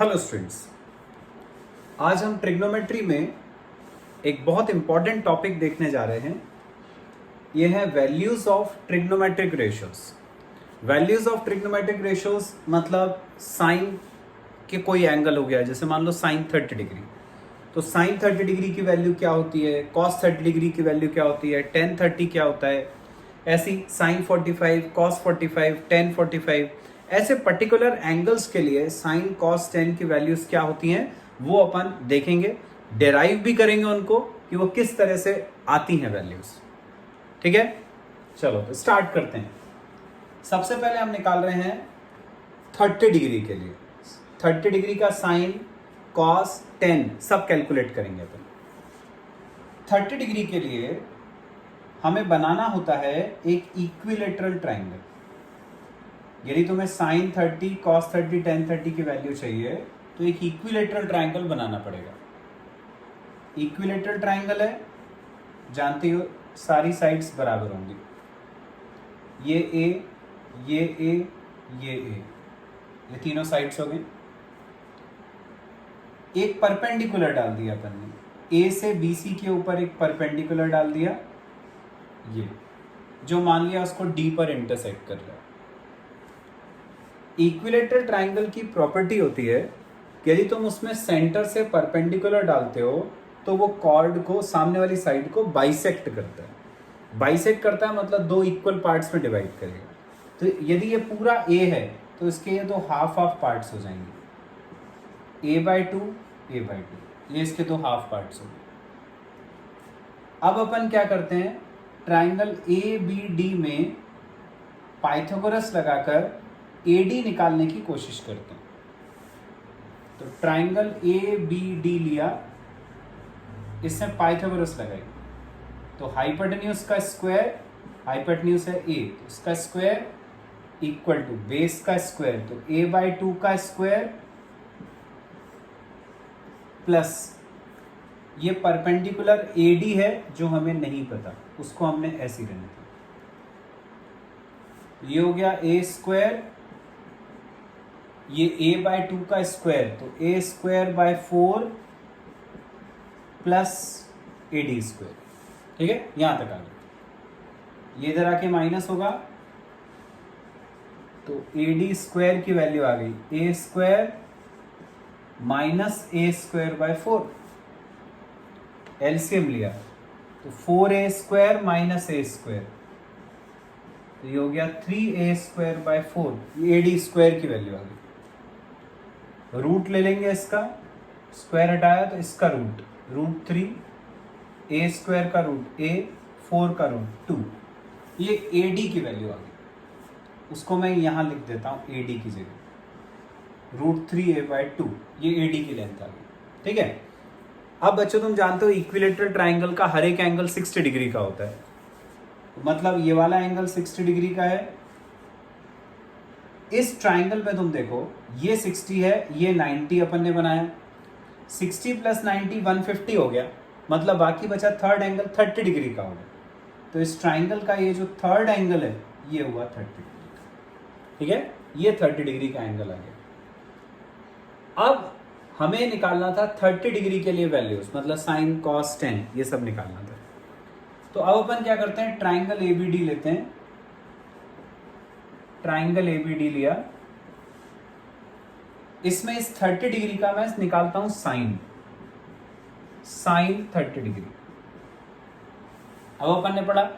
Hello students, आज हम trigonometry में एक बहुत इंपॉर्टेंट टॉपिक देखने जा रहे हैं। ये है values of trigonometric ratios. Values of trigonometric ratios मतलब साइन के कोई एंगल हो गया, जैसे मान लो साइन 30 डिग्री, तो साइन 30 डिग्री की वैल्यू क्या होती है, कॉस 30 डिग्री की वैल्यू क्या होती है, टेन 30 क्या होता है, ऐसी साइन 45, कॉस 45, टेन 45, ऐसे पर्टिकुलर एंगल्स के लिए साइन कॉस टेन की वैल्यूज क्या होती हैं वो अपन देखेंगे, डेराइव भी करेंगे उनको कि वो किस तरह से आती हैं वैल्यूज। ठीक है, चलो तो स्टार्ट करते हैं। सबसे पहले हम निकाल रहे हैं 30 डिग्री के लिए। 30 डिग्री का साइन कॉस टेन सब कैलकुलेट करेंगे अपन। 30 डिग्री के लिए हमें बनाना होता है एक इक्विलेटरल ट्राइंगल। यदि तुम्हें साइन 30, कॉस 30, टेन 30 की वैल्यू चाहिए तो एक इक्विलेटरल ट्राइंगल बनाना पड़ेगा। इक्विलेटरल ट्राइंगल है, जानते हो सारी साइड्स बराबर होंगी, ये ए, ये ए, ये तीनों साइड्स हो गई। एक परपेंडिकुलर डाल दिया अपन ने, ए से बीसी के ऊपर एक परपेंडिकुलर डाल दिया, ये जो मान लिया उसको डी पर इंटरसेक्ट कर रहा है। इक्विलेटरल ट्राइंगल की प्रॉपर्टी होती है कि यदि तुम उसमें सेंटर से परपेंडिकुलर डालते हो तो वो कॉर्ड को, सामने वाली साइड को बाइसेक्ट करता है। बाइसेक्ट करता है मतलब दो इक्वल पार्ट्स में डिवाइड करेगा। तो यदि ये पूरा ए है तो इसके ये दो हाफ हाफ पार्ट्स हो जाएंगे, a/2, a/2, ये इसके दो हाफ पार्ट्स हो गए। अब अपन क्या करते हैं, ट्राइंगल ABD में पाइथागोरस लगाकर AD निकालने की कोशिश करते हैं। तो ट्राइंगल ABD लिया, इसमें पाइथागोरस लगाई, तो हाइपोटेन्यूज का स्क्वायर, हाइपोटेन्यूज है A, इसका स्क्वायर इक्वल टू बेस का स्क्वायर, तो a/2 का स्क्वायर प्लस ये परपेंडिकुलर AD है जो हमें नहीं पता, उसको हमने ऐसे रहने दिया। ये हो गया a स्क्वायर, ये a/2 का स्क्वायर, तो a²/4 प्लस AD स्क्वायर। ठीक है, यहां तक आ गया। ये इधर आके माइनस होगा तो AD स्क्वायर की वैल्यू आ गई, a² माइनस a²/4। एलसीएम लिया तो 4a² माइनस a², तो ये हो गया 3a²/4। ये AD स्क्वायर की वैल्यू आ गई। रूट ले लेंगे, इसका स्क्वायर हटाया तो इसका रूट, √3, a² का रूट a, 4 का रूट 2, ये AD की वैल्यू आ गई। उसको मैं यहां लिख देता हूं AD की जगह, √3a/2, ये AD की लेंथ आ गई। ठीक है, अब बच्चों तुम जानते हो इक्विलेटरल ट्राइंगल का हर एक एंगल 60 डिग्री का होता है, मतलब ये वाला एंगल 60 डिग्री का है। इस ट्राइंगल में तुम देखो ये 60 है, ये 90 अपन ने बनाया, 60 प्लस 90 150 हो गया, मतलब बाकी बचा थर्ड एंगल 30 डिग्री का होगा। तो इस ट्राइंगल का ये जो थर्ड एंगल है ये हुआ 30 डिग्री का। ठीक है, ये 30 डिग्री का एंगल आ गया। अब हमें निकालना था 30 डिग्री के लिए वैल्यूज, मतलब साइन कॉस टेन ये सब निकालना था। तो अब अपन क्या करते हैं, ट्राइंगल ABD लेते हैं। ट्राइंगल ABD लिया, इसमें इस 30 डिग्री का मैं निकालता हूं साइन 30 डिग्री। अब अपन ने पढ़ा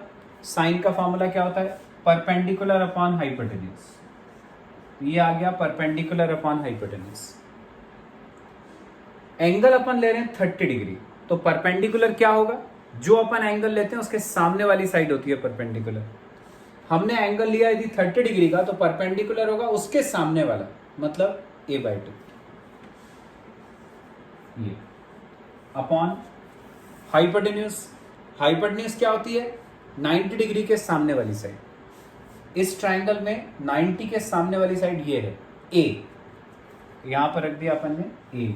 साइन का फॉर्मूला क्या होता है, परपेंडिकुलर अपॉन हाइपोटेन्यूज। ये आ गया परपेंडिकुलर अपॉन हाइपोटेन्यूज। एंगल अपन ले रहे हैं 30 डिग्री, तो परपेंडिकुलर क्या होगा, जो अपन एंगल लेते हैं उसके सामने वाली साइड होती है परपेंडिकुलर। हमने एंगल लिया यदि 30 डिग्री का तो परपेंडिकुलर होगा उसके सामने वाला, मतलब a/2, ये अपॉन हाइपोटेन्यूज। हाइपोटेन्यूज क्या होती है, 90 डिग्री के सामने वाली साइड। इस ट्राइंगल में 90 के सामने वाली साइड ये है a, यहां पर रख दिया अपन ने a,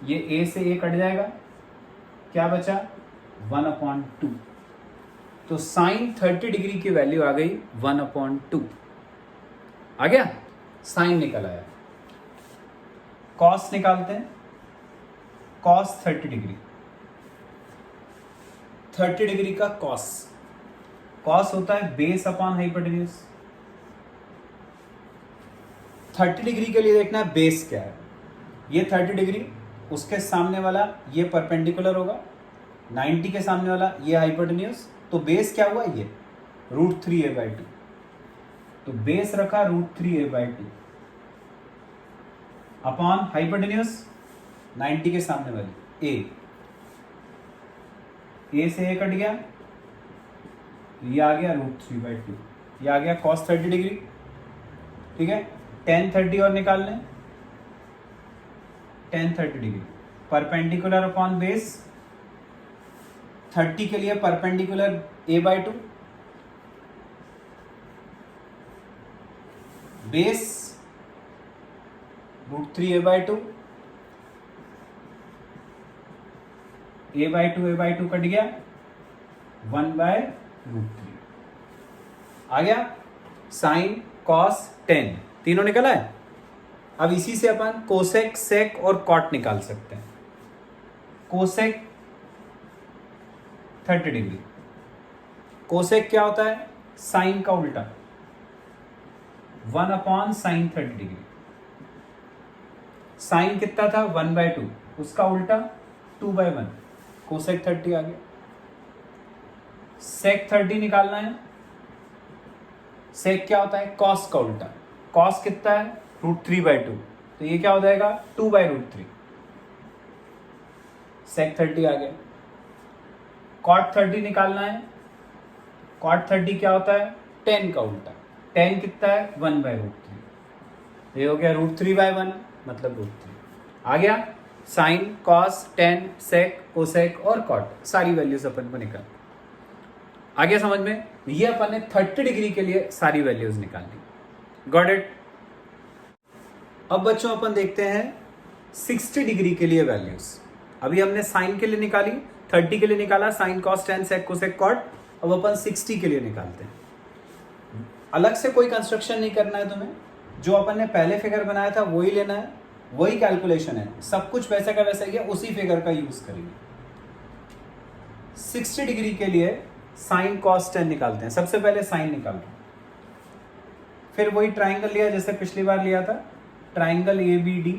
ये a से a कट जाएगा, क्या बचा 1/2। तो साइन 30 डिग्री की वैल्यू आ गई 1/2, आ गया, साइन निकल आया। कॉस निकालते हैं, कॉस 30 डिग्री, 30 डिग्री का कॉस, कॉस होता है बेस अपॉन हाइपोटेन्यूज। 30 डिग्री के लिए देखना है बेस क्या है। ये 30 डिग्री, उसके सामने वाला ये परपेंडिकुलर होगा, 90 के सामने वाला ये हाइपोटेन्यूज, तो बेस क्या हुआ ये √3a/2, तो बेस रखा √3a/2 अपॉन हाइपोटेन्यूज 90 के सामने वाली ए से ए कट गया, ये आ गया √3/2, ये आ गया cos 30 डिग्री। ठीक है, tan 30 और निकाल लें, tan 30 degree perpendicular upon base, 30 के लिए perpendicular a/2, base √3a/2, a/2 cut गया, 1/√3 आ गया। साइन कॉस टेन तीनों निकला है। अब इसी से अपन कोसेक सेक और कॉट निकाल सकते हैं। कोसेक 30 डिग्री, कोसेक क्या होता है, साइन का उल्टा, 1/sin 30 डिग्री। साइन कितना था 1/2, उसका उल्टा 2/1, कोसेक 30 आ गया। सेक 30 निकालना है, सेक क्या होता है, कॉस का उल्टा, कॉस कितना है √3/2, तो ये क्या हो जाएगा 2/√3, सेक 30 आ गया। कॉट 30 निकालना है, कॉट 30 क्या होता है, tan का उल्टा, tan कितना है 1/√3, ये हो गया √3/1 मतलब √3 आ गया। Sine cos tan sec cosec और कॉट सारी वैल्यूज अपन को निकाल आ गया समझ में। ये अपन ने 30 डिग्री के लिए सारी वैल्यूज निकाल ली। Got it. अब बच्चों अपन देखते हैं 60 डिग्री के लिए वैल्यूज। अभी हमने साइन के लिए निकाली, 30 के लिए निकाला, sine cos tan sec cosec cot. अब अपन 60 के लिए निकालते हैं। अलग से कोई कंस्ट्रक्शन नहीं करना है तुम्हें, जो अपन ने पहले फिगर बनाया था वही लेना है, वही कैलकुलेशन है, सब कुछ वैसा का वैसा ही है, उसी फिगर का यूज करेंगे। 60 डिग्री के लिए साइन कॉस टेन निकालते हैं। सबसे पहले साइन निकाल रहे हैं, फिर वही ट्राइंगल लिया जैसे पिछली बार लिया था, ट्राइंगल ABD।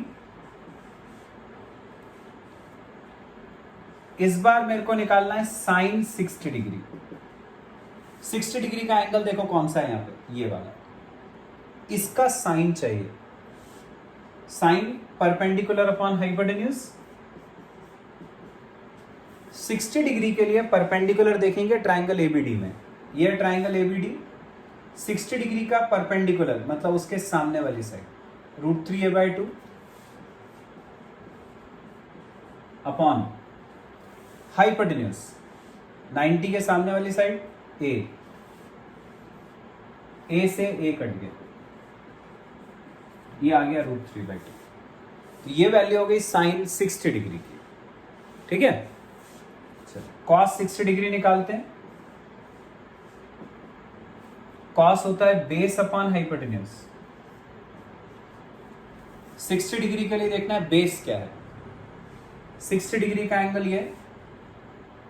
इस बार मेरे को निकालना है साइन 60 डिग्री। 60 डिग्री का एंगल देखो कौन सा है यहाँ पे, ये वाला, इसका साइन चाहिए। Sine perpendicular upon hypotenuse. 60 degree के लिए परपेंडिकुलर देखेंगे ट्राइंगल ABD में, ये ट्राइंगल ABD 60 डिग्री का परपेंडिकुलर मतलब उसके सामने वाली साइड √3a/2 अपॉन हाइपोटेन्यूज 90 के सामने वाली साइड ए से ए कट गया, ये आ गया √3/2। तो ये वैल्यू हो गई साइन 60 डिग्री की। ठीक है, चलो कॉस 60 डिग्री निकालते हैं। कॉस होता है बेस अपॉन हाइपोटेन्यूज। 60 डिग्री के लिए देखना है बेस क्या है। 60 डिग्री का एंगल ये,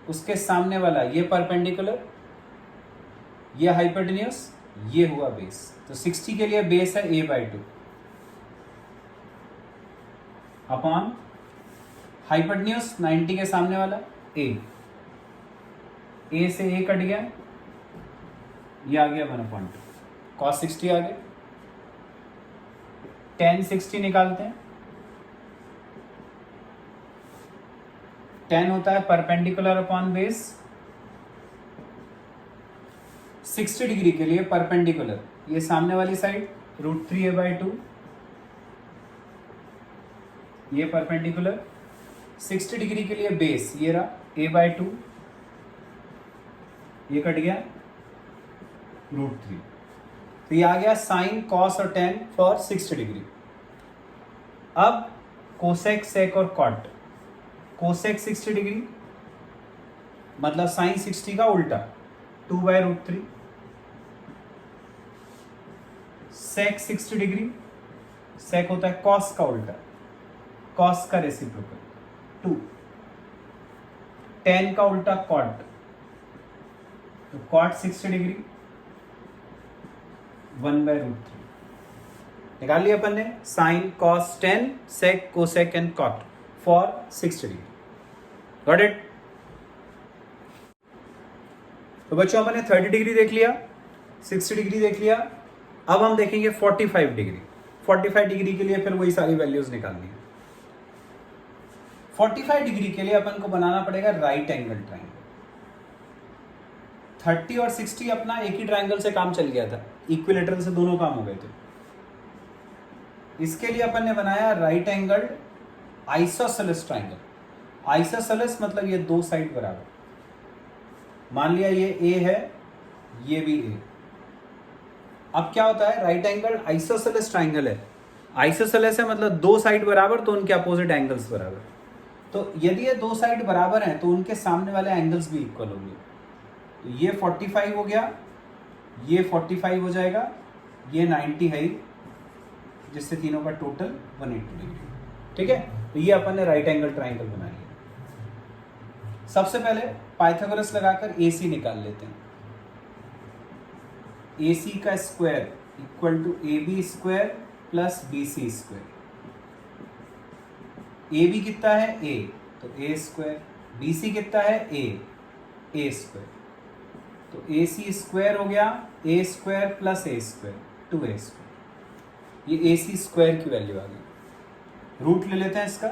उसके सामने वाला ये परपेंडिकुलर, ये हाइपोटेन्यूज, ये हुआ बेस। तो 60 के लिए बेस है a/2 अपॉन हाइपोटेन्यूज 90 के सामने वाला ए से ए कट गया, ये आ गया 1/2, cos 60 आ गया। tan 60 निकालते हैं। tan होता है परपेंडिकुलर अपॉन बेस। 60 डिग्री के लिए परपेंडिकुलर, ये सामने वाली साइड √3a/2, ये परपेंडिकुलर। 60 डिग्री के लिए बेस ये रहा a/2, ये कट गया √3। तो ये आ गया साइन कॉस और टेन फॉर 60 डिग्री। अब कोसेक सेक और कॉट। कोसेक 60 डिग्री मतलब साइन 60 का उल्टा 2/√3। सेक 60 डिग्री, सेक होता है कॉस का उल्टा कॉस का रेसिप्रोकल 2, tan का उल्टा कॉट, तो कॉट 60 डिग्री 1/√3 निकाल लिया अपन ने, sine cos tan sec cosec and cot for 60 degree. Got it? तो बच्चों अपन ने 30 डिग्री देख लिया, 60 डिग्री देख लिया, अब हम देखेंगे 45 डिग्री। 45 डिग्री के लिए फिर वही सारी वैल्यूज निकालनी है। 45 डिग्री के लिए अपन को बनाना पड़ेगा राइट एंगल ट्रायंगल। 30 और 60 अपना एक ही ट्रायंगल से काम चल गया था, इक्विलेटरल से दोनों काम हो गए थे। इसके लिए अपन ने बनाया right angle isosceles triangle. Isosceles मतलब ये दो साइड बराबर। मान लिया ये ए है, ये भी ए। अब क्या होता है, राइट एंगल आइसोसेलेस ट्रायंगल है। आइसोसेलेस है मतलब दो साइड बराबर, तो उनके अपोजिट एंगल्स बराबर। तो यदि ये दो साइड बराबर हैं तो उनके सामने वाले एंगल्स भी इक्वल होंगे। तो ये 45 हो गया, ये 45 हो जाएगा, ये 90 है ही, जिससे तीनों का टोटल 180 डिग्री। ठीक है, तो ये अपन ने राइट एंगल ट्रायंगल बना लिया। सबसे पहले पाइथागोरस लगाकर AC निकाल लेते हैं। AC का square equal to AB square plus BC square. AB कितना है A, तो A स्क्वायर। BC कितना है A स्क्वायर। तो AC स्क्वायर हो गया A square plus A square 2A square. ये AC स्क्वायर की वैल्यू आ गई। रूट ले लेते हैं इसका,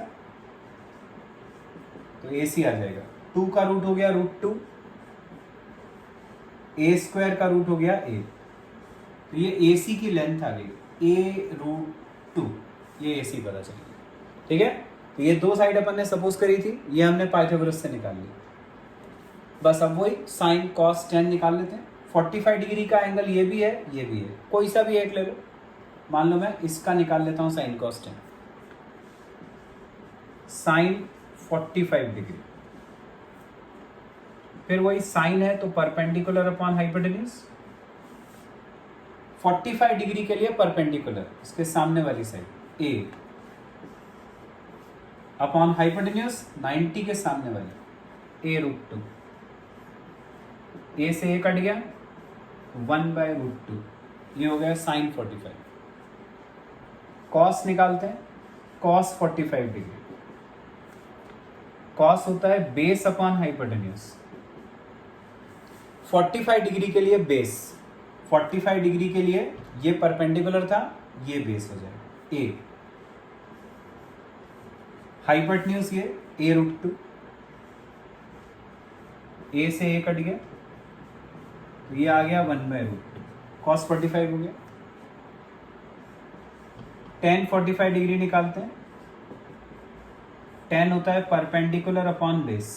तो AC आ जाएगा। 2 का रूट हो गया √2, A स्क्वायर का रूट हो गया A। तो ये AC की लेंथ आ गई A√2, ये AC पता चल गया। ठीक है, तो ये दो साइड अपन ने सपोज करी थी, ये हमने पाइथागोरस से निकाल ली। बस अब वही साइन कॉस tan निकाल लेते हैं। 45 डिग्री का एंगल ये भी है, ये भी है, कोई सा भी एक ले लो। मान लो मैं इसका निकाल लेता हूं sine cos tan। Sine 45 degree, फिर वही साइन है तो परपेंडिकुलर अपॉन हाइपोटेन्यूज। 45 डिग्री के लिए परपेंडिकुलर, इसके सामने वाली साइड A अपॉन हाइपोटेन्यूज 90 के सामने वाली A√2। A से A कट गया, 1/√2, ये हो गया साइन 45। कॉस निकालते हैं, कॉस 45 डिग्री। कॉस होता है बेस अपॉन हाइपोटेन्यूज। 45 डिग्री के लिए बेस, 45 डिग्री के लिए ये परपेंडिकुलर था, ये बेस हो जाएगा A। हाइपोटेन्यूज ये A√2, A से A कट गया, तो ये आ गया 1/√2। कॉस 45 हो गया। tan 45 डिग्री निकालते हैं। tan होता है परपेंडिकुलर अपॉन बेस।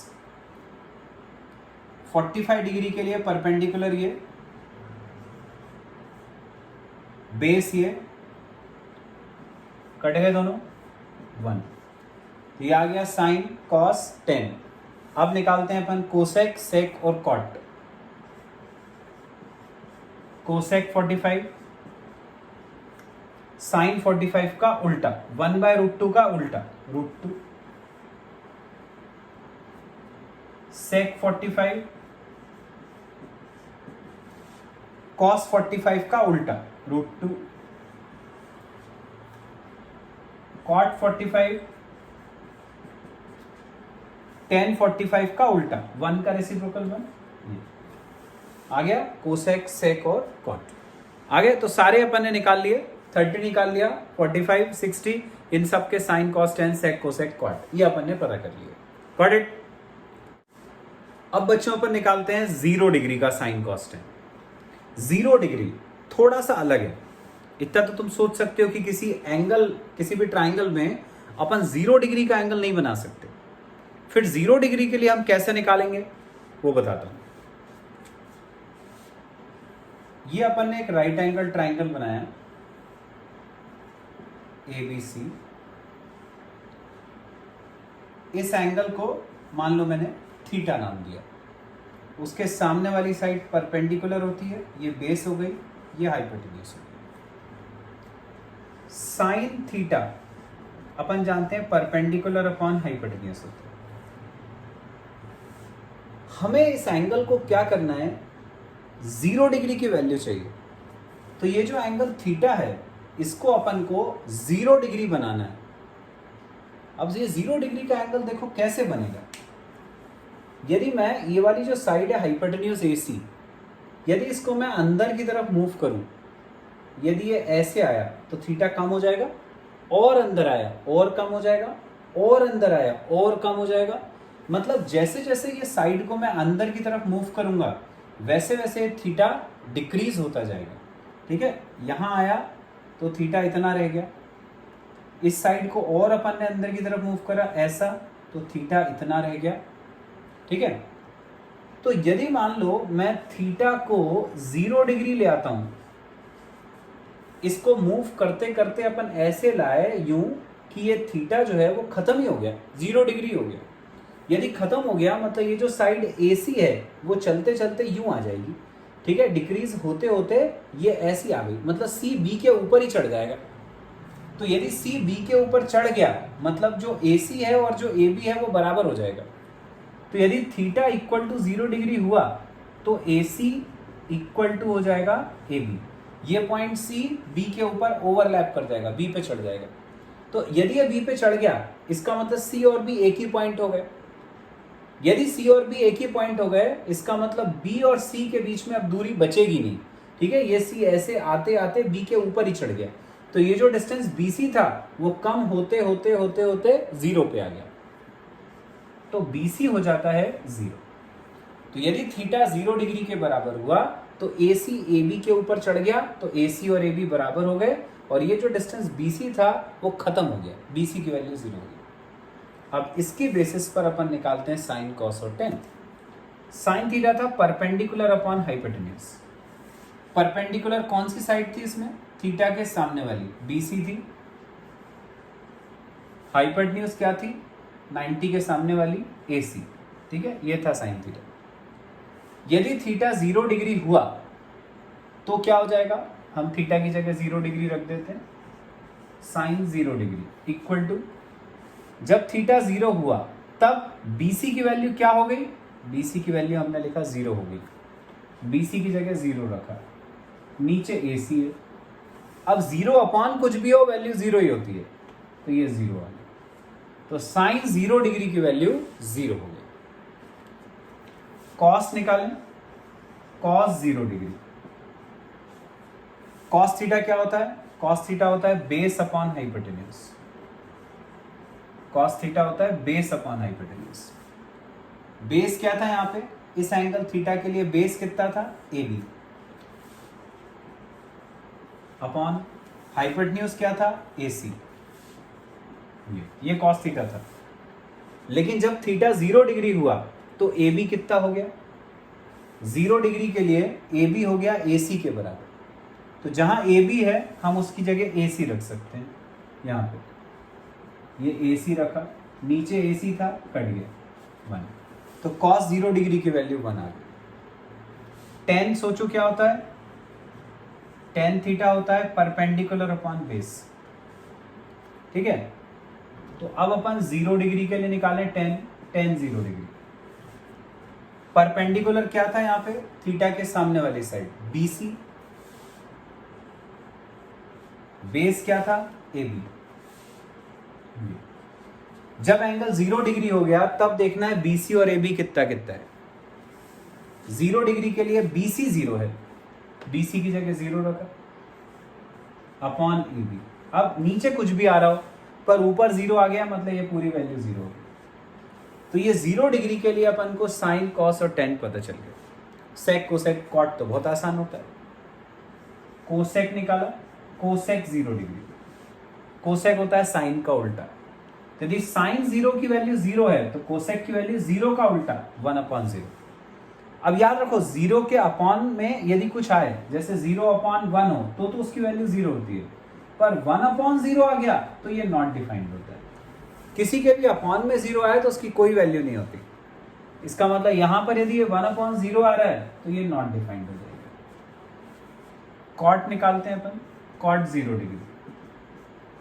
45 डिग्री के लिए परपेंडिकुलर ये, बेस ये, कट गए दोनों 1। ये आ गया साइन कॉस tan। अब निकालते हैं अपन कोसेक, सेक और कॉट। कोसेक 45, साइन 45 का उल्टा, 1/√2 का उल्टा √2। सेक 45, कॉस 45 का उल्टा √2। कॉट 45, tan 45 का उल्टा, 1 का रेसिप्रोकल 1। आ गया कोसेक, सेक और कॉट आ गए। तो सारे अपन ने निकाल लिए, 30 निकाल लिया, 45, 60, इन सब के sine cos tan sec cosec cot, ये अपन ने पता कर लिया। Got it? अब बच्चों अपन निकालते हैं 0 डिग्री का साइन कॉस tan। 0 डिग्री थोड़ा सा अलग है। इतना तो तुम सोच सकते हो कि किसी एंगल, किसी भी ट्राइंगल में अपन 0 डिग्री का एंगल नहीं बना सकते। फिर 0 डिग्री के लिए हम कैसे निकालेंगे वो बताता हूं। ये अपन ने एक राइट एंगल ट्राइंगल बनाया ABC। इस एंगल को मान लो मैंने थीटा नाम दिया। उसके सामने वाली साइड परपेंडिकुलर होती है, ये बेस हो गई, ये हाइपोटेन्यूज हो गई। साइन थीटा अपन जानते हैं परपेंडिकुलर अपॉन हाइपोटेन्यूज होता है। हमें इस एंगल को क्या करना है, 0 डिग्री की वैल्यू चाहिए। तो ये जो एंगल थीटा है इसको अपन को 0 डिग्री बनाना है। अब ये 0 डिग्री का एंगल देखो कैसे बनेगा। यदि मैं ये वाली जो साइड है हाइपोटेन्यूज AC, यदि इसको मैं अंदर की तरफ मूव करूं, यदि ये ऐसे आया तो थीटा कम हो जाएगा, और अंदर आया और कम हो जाएगा, और अंदर आया और कम हो जाएगा। मतलब जैसे जैसे ये साइड को मैं अंदर की तरफ मूव करूंगा वैसे वैसे थीटा डिक्रीज होता जाएगा। ठीक है, यहां आया तो थीटा इतना रह गया, इस साइड को और अपन ने अंदर की तरफ मूव करा ऐसा, तो थीटा इतना रह गया। ठीक है, तो यदि मान लो मैं थीटा को 0 डिग्री ले आता हूं, इसको मूव करते करते अपन ऐसे लाए यूं कि ये थीटा जो है वो खत्म ही हो गया, 0 डिग्री हो गया। यदि खत्म हो गया मतलब ये जो साइड AC है वो चलते चलते यूं आ जाएगी। ठीक है, डिक्रीज होते होते ये ऐसी आ गई, मतलब C B के ऊपर ही चढ़ जाएगा। तो यदि C B के ऊपर चढ़ गया मतलब जो AC है और जो AB है वो बराबर हो जाएगा। तो यदि थीटा इक्वल टू 0 डिग्री हुआ तो AC इक्वल टू हो जाएगा AB। ये पॉइंट C B के ऊपर ओवरलैप कर जाएगा, B पे चढ़ जाएगा। तो यदि ये B पे चढ़ गया इसका मतलब C और B एक ही पॉइंट हो गए। यदि C और B एक ही पॉइंट हो गए इसका मतलब B और C के बीच में अब दूरी बचेगी नहीं। ठीक है, ये C ऐसे आते आते B के ऊपर ही चढ़ गया, तो ये जो डिस्टेंस BC था वो कम होते होते होते होते 0 पे आ गया, तो BC हो जाता है 0। तो यदि थीटा 0 डिग्री के बराबर हुआ तो AC AB के ऊपर चढ़ गया, तो AC और AB बराबर हो गए, और ये जो डिस्टेंस BC था वो खत्म हो गया, BC की वैल्यू 0 हो गई। अब इसकी बेसिस पर अपन निकालते हैं साइन, कॉस और टेन। साइन थीटा था परपेंडिकुलर अपॉन हाइपोटेन्यूज। परपेंडिकुलर कौन सी साइड थी इसमें, थीटा के सामने वाली BC थी। हाइपोटेन्यूज क्या थी, 90 के सामने वाली AC। ठीक है, ये था साइन थीटा। यदि थीटा 0 डिग्री हुआ तो क्या हो जाएगा, हम थीटा की जगह 0 डिग्री रख देते हैं, साइन 0 डिग्री इक्वल टू, जब थीटा 0 हुआ तब BC की वैल्यू क्या हो गई, BC की वैल्यू हमने लिखा 0 हो गई, BC की जगह 0 रखा, नीचे AC है। अब 0 अपॉन कुछ भी हो वैल्यू 0 ही होती है, तो ये 0 आ गया, तो साइन 0 डिग्री की वैल्यू 0 हो गई। कॉस निकालें, कॉस 0 डिग्री। कॉस थीटा क्या होता है, कॉस थीटा होता है base upon hypotenuse. Cos theta होता है बेस अपॉन हाइपोटेन्यूज। बेस क्या था यहां पे, इस एंगल थीटा के लिए बेस कितना था, AB, अपॉन हाइपोटेन्यूज क्या था, AC। ये कॉस थीटा था। लेकिन जब थीटा 0 डिग्री हुआ तो AB कितना हो गया, 0 डिग्री के लिए AB हो गया AC के बराबर। तो जहां AB है हम उसकी जगह AC रख सकते हैं, यहां पे ये AC रखा, नीचे AC था, कट गया 1, तो cos 0 डिग्री की वैल्यू 1 आ गई। tan सोचो क्या होता है, tan थीटा होता है परपेंडिकुलर अपॉन बेस। ठीक है, तो अब अपन 0 डिग्री के लिए निकालें tan 0 डिग्री। परपेंडिकुलर क्या था यहां पे, थीटा के सामने वाली साइड BC, बेस क्या था, AB। जब एंगल 0 डिग्री हो गया तब देखना है BC और AB कितना कितना है। 0 डिग्री के लिए BC 0 है, BC की जगह 0 रखा, अपॉन AB। अब नीचे कुछ भी आ रहा हो पर ऊपर 0 आ गया मतलब ये पूरी वैल्यू 0 होगी। तो ये 0 डिग्री के लिए अपन को साइन, कॉस और टेन पता चल गया। सेक, कोसेक, कॉट तो बहुत आसान होता है। कोसेक निकाला, कोसेक 0 डिग्री, कोसेक होता है साइन का उल्टा। यदि साइन 0 की वैल्यू 0 है तो कोसेक की वैल्यू 0 का उल्टा 1/0। अब याद रखो 0 के अपॉन में यदि कुछ आए, जैसे 0/1 हो तो उसकी वैल्यू 0 होती है, पर 1/0 आ गया तो ये नॉट डिफाइंड होता है। किसी के भी अपॉन में 0 आए तो उसकी कोई वैल्यू नहीं होती। इसका मतलब यहां पर यदि ये 1/0 आ रहा है तो ये नॉट डिफाइंड हो जाएगा। कॉट निकालते हैं अपन, कॉट 0 डिग्री,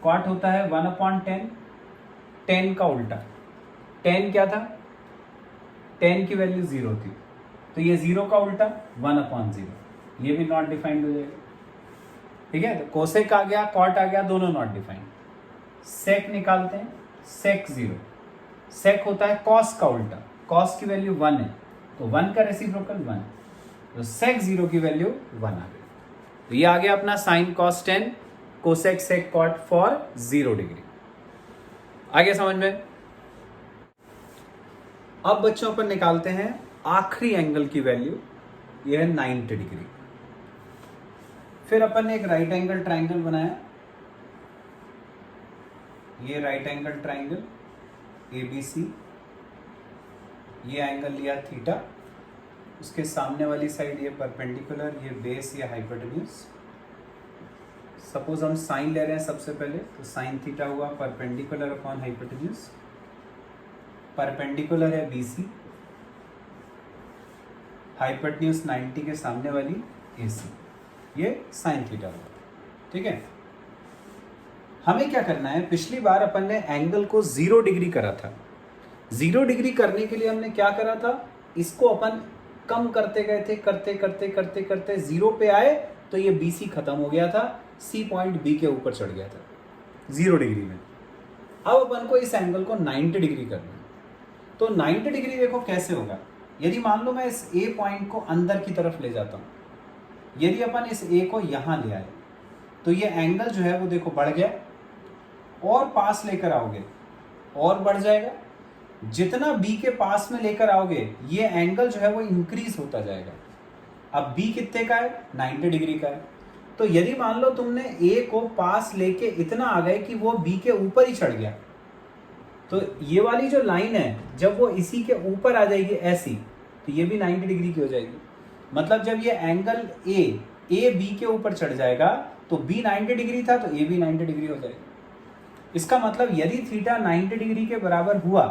कॉट होता है 1/10 टेन का उल्टा। टेन क्या था? टेन की वैल्यू 0 थी, तो ये 0 का उल्टा 1/0, ये भी नॉट डिफाइंड हो जाएगा। ठीक है, तो कोसेक आ गया, कॉट आ गया, दोनों नॉट डिफाइंड। सेक निकालते हैं, सेक 0। सेक होता है कॉस का उल्टा, कॉस की वैल्यू 1 है, तो 1 का रेसिप्रोकल 1, तो सेक 0 की वैल्यू 1 आ गई। तो ये आ गया अपना sine cos 10 cosec sec cot for 0 degree. आगे समझ में? अब बच्चों अपन निकालते हैं आखिरी एंगल की वैल्यू, ये है 90 डिग्री। फिर अपन ने एक राइट एंगल ट्राइंगल बनाया, ये राइट एंगल ट्राइंगल ABC, ये एंगल लिया थीटा, उसके सामने वाली साइड ये परपेंडिकुलर, ये बेस, ये हाइपोटेन्यूज। सपोज हम साइन ले रहे हैं सबसे पहले, तो साइन थीटा हुआ परपेंडिकुलर अपॉन हाइपोटेन्यूज। परपेंडिकुलर है BC, हाइपोटेन्यूज 90 के सामने वाली AC, ये साइन थीटा हुआ। ठीक है, हमें क्या करना है? पिछली बार अपन ने एंगल को 0 डिग्री करा था। 0 डिग्री करने के लिए हमने क्या करा था? इसको अपन कम करते गए थे, करते करते करते करते 0 पे आए तो ये BC खत्म हो गया था, C पॉइंट B के ऊपर चढ़ गया था 0 डिग्री में। अब अपन को इस एंगल को 90 डिग्री करना है, तो 90 डिग्री देखो कैसे होगा। यदि मान लो मैं इस A पॉइंट को अंदर की तरफ ले जाता हूँ, यदि अपन इस A को यहाँ ले आए तो ये एंगल जो है वो देखो बढ़ गया, और पास लेकर आओगे और बढ़ जाएगा। जितना B के पास में लेकर आओगे ये एंगल जो है वो इंक्रीज होता जाएगा। अब B कितने का है? 90 डिग्री का है। तो यदि मान लो तुमने A को पास लेके इतना आ गए कि वो B के ऊपर ही चढ़ गया, तो ये वाली जो लाइन है जब वो इसी के ऊपर आ जाएगी ऐसी, तो ये भी 90 डिग्री की हो जाएगी। मतलब जब ये एंगल A B के ऊपर चढ़ जाएगा तो B 90 डिग्री था तो A भी 90 डिग्री हो जाएगा। इसका मतलब यदि थीटा 90 डिग्री के बराबर हुआ,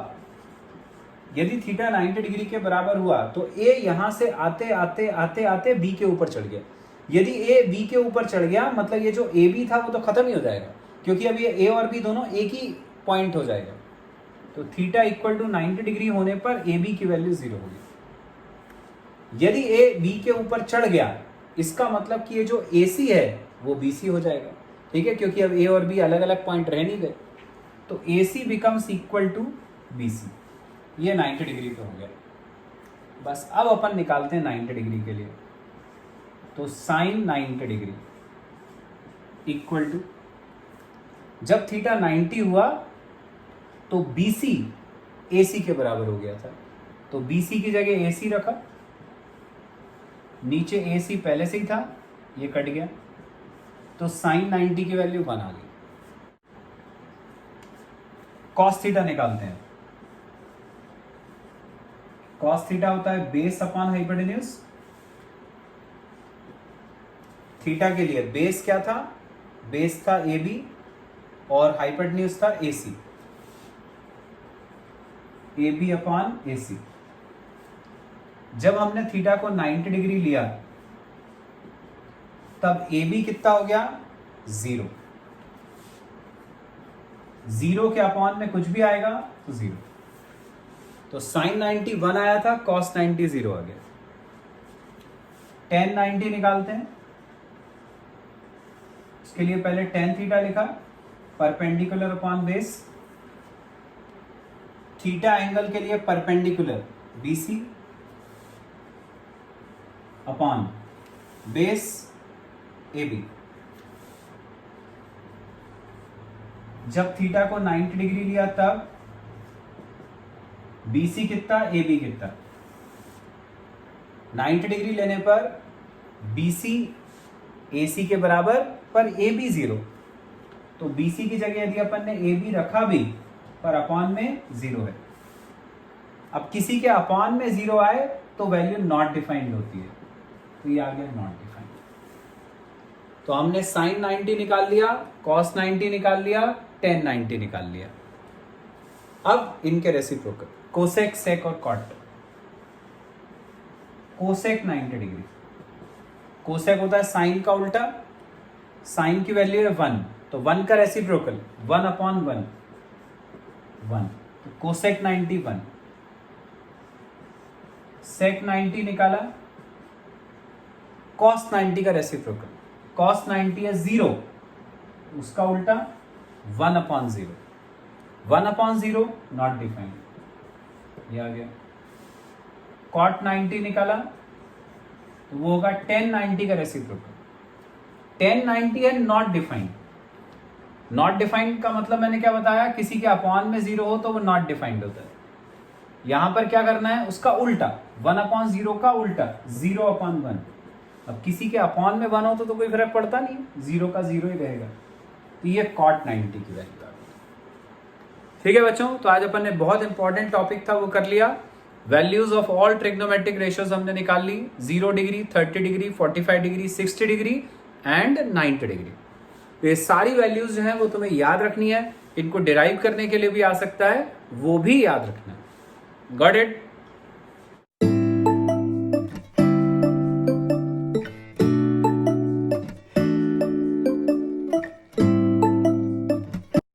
यदि थीटा 90 डिग्री के बराबर हुआ तो A यहां से आते आते आते आते B के ऊपर चढ़ गया। यदि A B के ऊपर चढ़ गया मतलब ये जो AB था वो तो खत्म ही हो जाएगा, क्योंकि अब ये A और B दोनों एक ही पॉइंट हो जाएगा। तो थीटा इक्वल टू 90 डिग्री होने पर AB की वैल्यू 0 होगी। यदि A B के ऊपर चढ़ गया इसका मतलब कि ये जो AC है वो BC हो जाएगा। ठीक है, क्योंकि अब A और B अलग अलग पॉइंट रह नहीं गए, तो AC becomes equal to BC। ये 90 डिग्री पे हो गया। बस अब अपन निकालते हैं 90 डिग्री के लिए, तो साइन 90 डिग्री इक्वल टू, जब थीटा 90 हुआ तो BC AC के बराबर हो गया था, तो BC की जगह AC रखा, नीचे AC पहले से ही था, ये कट गया, तो साइन 90 की वैल्यू 1 आ गई। कॉस थीटा निकालते हैं। कॉस थीटा होता है बेस अपॉन हाइपोटेन्यूज। थीटा के लिए बेस क्या था? बेस था AB और हाइपोटेन्यूज था AC, AB अपॉन AC। जब हमने थीटा को 90 डिग्री लिया तब AB कितना हो गया? 0। 0 के अपॉन में कुछ भी आएगा तो 0, तो साइन 90 1 आया था, कॉस 90 0 आ गया। टेन 90 निकालते हैं, इसके लिए पहले टेन थीटा लिखा, perpendicular upon base. Theta angle के लिए perpendicular BC upon base AB। जब थीटा को 90 डिग्री लिया तब BC कितना, AB कितना? 90 डिग्री लेने पर BC AC के बराबर पर AB 0, तो BC की जगह यदि अपन ने AB रखा भी पर अपॉन में 0 है। अब किसी के अपॉन में 0 आए तो वैल्यू नॉट डिफाइंड होती है, तो ये आ गया नॉट डिफाइंड। तो हमने साइन 90 निकाल लिया, कॉस 90 निकाल लिया, टेन 90 निकाल लिया। अब इनके रेसिप्रोकल कोसेक सेक और कॉट। कोसेक 90 डिग्री, कोसेक होता है साइन का उल्टा, साइन की वैल्यू है 1, तो 1 का रेसिप्रोकल 1 अपॉन 1, 1, तो कोसेक 90 1, सेक 90 निकाला, कॉस 90 का रेसिप्रोकल, कॉस 90 है 0, उसका उल्टा 1/0, 1/0 नॉट डिफाइंड, ये आ गया। कॉट 90 निकाला तो वो होगा tan 90 का रेसिप्रोकल, tan 90 है नॉट डिफाइंड, नॉट डिफाइंड का मतलब मैंने क्या बताया, किसी के अपॉन में 0 हो तो वो नॉट डिफाइंड होता है। यहां पर क्या करना है, उसका उल्टा, 1/0 का उल्टा 0/1। अब किसी के अपॉन में 1 हो तो कोई फर्क पड़ता नहीं, 0 का 0 ही रहेगा। तो ये cot 90 की वैल्यू आ गई। ठीक है बच्चों, तो आज अपन ने बहुत इंपॉर्टेंट टॉपिक था वो कर लिया। Values of all trigonometric ratios हमने निकाल ली, 0 degree, 30 degree, 45 degree, 60 degree and 90 degree. तो ये सारी वैल्यूज जो है वो तुम्हें याद रखनी है, इनको डिराइव करने के लिए भी आ सकता है, वो भी याद रखना है। Got it?